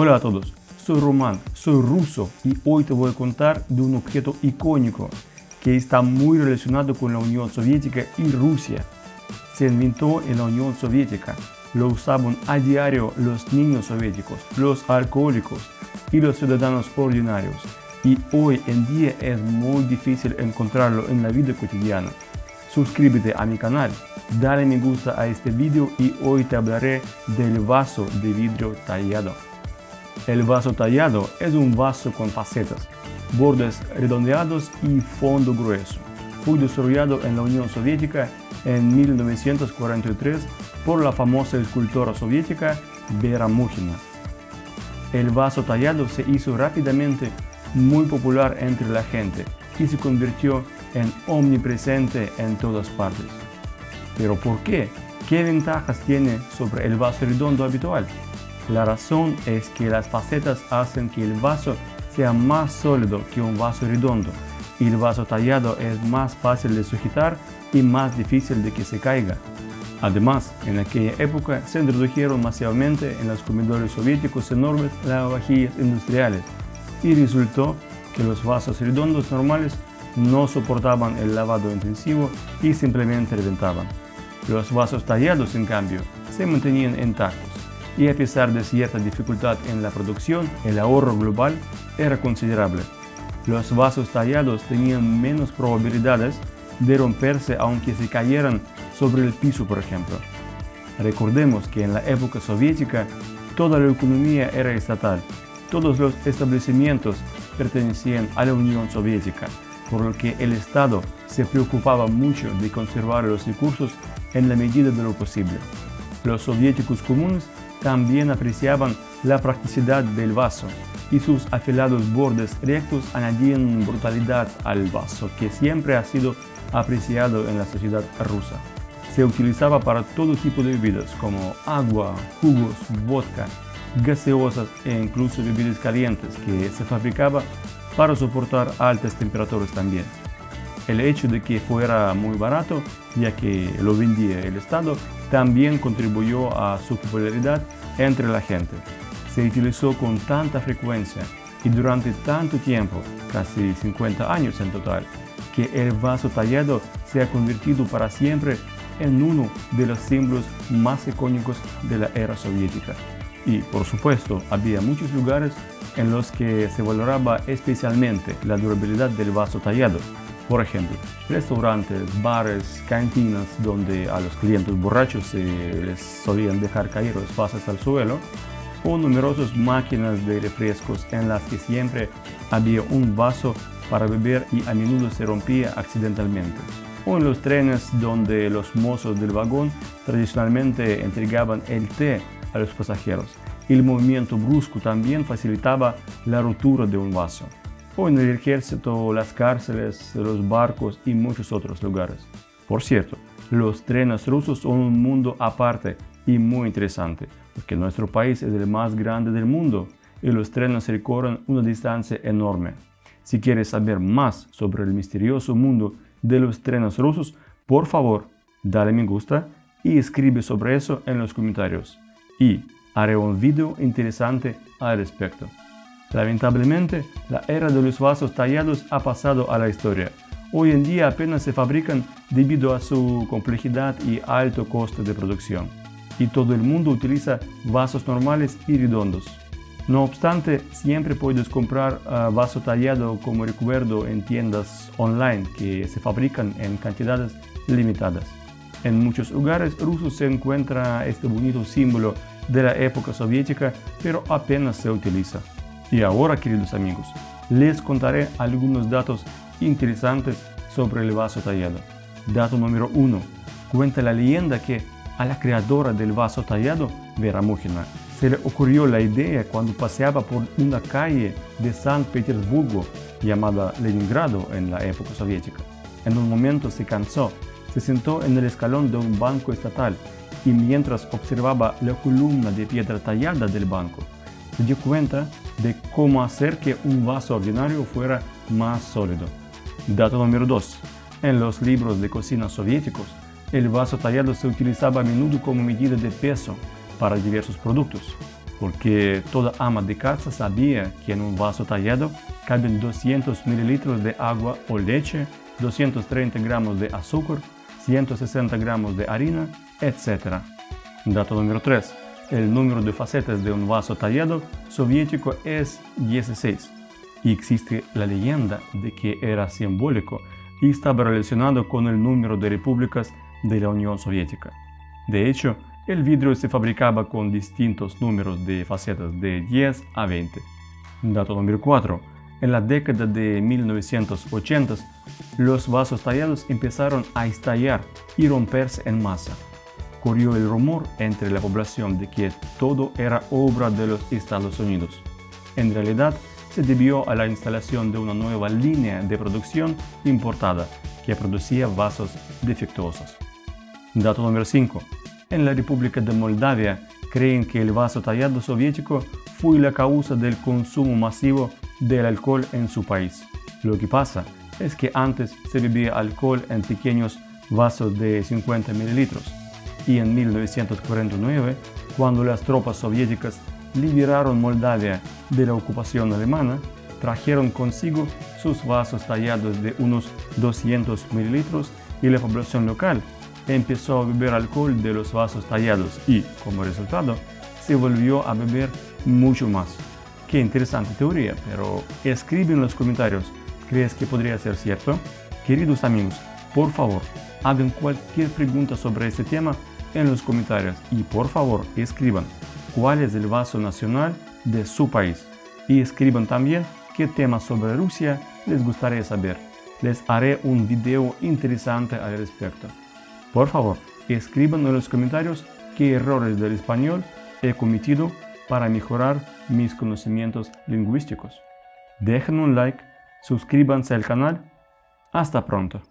Hola a todos, soy Román, soy ruso y hoy te voy a contar de un objeto icónico que está muy relacionado con la Unión Soviética y Rusia. Se inventó en la Unión Soviética, lo usaban a diario los niños soviéticos, los alcohólicos y los ciudadanos ordinarios, y hoy en día es muy difícil encontrarlo en la vida cotidiana. Suscríbete a mi canal, dale me gusta a este video y hoy te hablaré del vaso de vidrio tallado. El vaso tallado es un vaso con facetas, bordes redondeados y fondo grueso. Fue desarrollado en la Unión Soviética en 1943 por la famosa escultora soviética Vera Mukhina. El vaso tallado se hizo rápidamente muy popular entre la gente y se convirtió en omnipresente en todas partes. ¿Pero por qué? ¿Qué ventajas tiene sobre el vaso redondo habitual? La razón es que las facetas hacen que el vaso sea más sólido que un vaso redondo y el vaso tallado es más fácil de sujetar y más difícil de que se caiga. Además, en aquella época se introdujeron masivamente en los comedores soviéticos enormes lavavajillas industriales y resultó que los vasos redondos normales no soportaban el lavado intensivo y simplemente reventaban. Los vasos tallados, en cambio, se mantenían intactos y a pesar de cierta dificultad en la producción, el ahorro global era considerable. Los vasos tallados tenían menos probabilidades de romperse aunque se cayeran sobre el piso, por ejemplo. Recordemos que en la época soviética toda la economía era estatal. Todos los establecimientos pertenecían a la Unión Soviética, por lo que el Estado se preocupaba mucho de conservar los recursos en la medida de lo posible. Los soviéticos comunes también apreciaban la practicidad del vaso y sus afilados bordes rectos añadían brutalidad al vaso, que siempre ha sido apreciado en la sociedad rusa. Se utilizaba para todo tipo de bebidas como agua, jugos, vodka, gaseosas e incluso bebidas calientes que se fabricaba para soportar altas temperaturas también. El hecho de que fuera muy barato, ya que lo vendía el Estado, también contribuyó a su popularidad entre la gente. Se utilizó con tanta frecuencia y durante tanto tiempo, casi 50 años en total, que el vaso tallado se ha convertido para siempre en uno de los símbolos más icónicos de la era soviética. Y, por supuesto, había muchos lugares en los que se valoraba especialmente la durabilidad del vaso tallado. Por ejemplo, restaurantes, bares, cantinas donde a los clientes borrachos se les solían dejar caer los vasos al suelo, o numerosas máquinas de refrescos en las que siempre había un vaso para beber y a menudo se rompía accidentalmente. O en los trenes donde los mozos del vagón tradicionalmente entregaban el té a los pasajeros. El movimiento brusco también facilitaba la rotura de un vaso. O en el ejército, las cárceles, los barcos y muchos otros lugares. Por cierto, los trenes rusos son un mundo aparte y muy interesante, porque nuestro país es el más grande del mundo y los trenes recorren una distancia enorme. Si quieres saber más sobre el misterioso mundo de los trenes rusos, por favor, dale me gusta y escribe sobre eso en los comentarios. Y haré un video interesante al respecto. Lamentablemente, la era de los vasos tallados ha pasado a la historia. Hoy en día apenas se fabrican debido a su complejidad y alto coste de producción. Y todo el mundo utiliza vasos normales y redondos. No obstante, siempre puedes comprar vaso tallado como recuerdo en tiendas online que se fabrican en cantidades limitadas. En muchos lugares rusos se encuentra este bonito símbolo de la época soviética, pero apenas se utiliza. Y ahora, queridos amigos, les contaré algunos datos interesantes sobre el vaso tallado. Dato número 1. Cuenta la leyenda que a la creadora del vaso tallado, Vera Mukhina, se le ocurrió la idea cuando paseaba por una calle de San Petersburgo llamada Leningrado en la época soviética. En un momento se cansó, se sentó en el escalón de un banco estatal y mientras observaba la columna de piedra tallada del banco, se dio cuenta de cómo hacer que un vaso ordinario fuera más sólido. Dato número 2. En los libros de cocina soviéticos, el vaso tallado se utilizaba a menudo como medida de peso para diversos productos. porque toda ama de casa sabía que en un vaso tallado caben 200 mililitros de agua o leche, 230 gramos de azúcar, 160 gramos de harina, etc. Dato número 3. El número de facetas de un vaso tallado soviético es 16. Y existe la leyenda de que era simbólico y estaba relacionado con el número de repúblicas de la Unión Soviética. De hecho, el vidrio se fabricaba con distintos números de facetas de 10 a 20. Dato número 4. En la década de 1980, los vasos tallados empezaron a estallar y romperse en masa. Corrió el rumor entre la población de que todo era obra de los Estados Unidos. En realidad, se debió a la instalación de una nueva línea de producción importada que producía vasos defectuosos. Dato número 5. En la República de Moldavia creen que el vaso tallado soviético fue la causa del consumo masivo del alcohol en su país. Lo que pasa es que antes se bebía alcohol en pequeños vasos de 50 mililitros y en 1949, cuando las tropas soviéticas liberaron Moldavia de la ocupación alemana, trajeron consigo sus vasos tallados de unos 200 mililitros y la población local empezó a beber alcohol de los vasos tallados y, como resultado, se volvió a beber mucho más. Qué interesante teoría, pero escribe en los comentarios, ¿crees que podría ser cierto? Queridos amigos, por favor, hagan cualquier pregunta sobre este tema en los comentarios y por favor escriban cuál es el vaso nacional de su país y escriban también qué temas sobre Rusia les gustaría saber. Les haré un video interesante al respecto. Por favor, escriban en los comentarios qué errores del español he cometido para mejorar mis conocimientos lingüísticos. Dejen un like, suscríbanse al canal. Hasta pronto.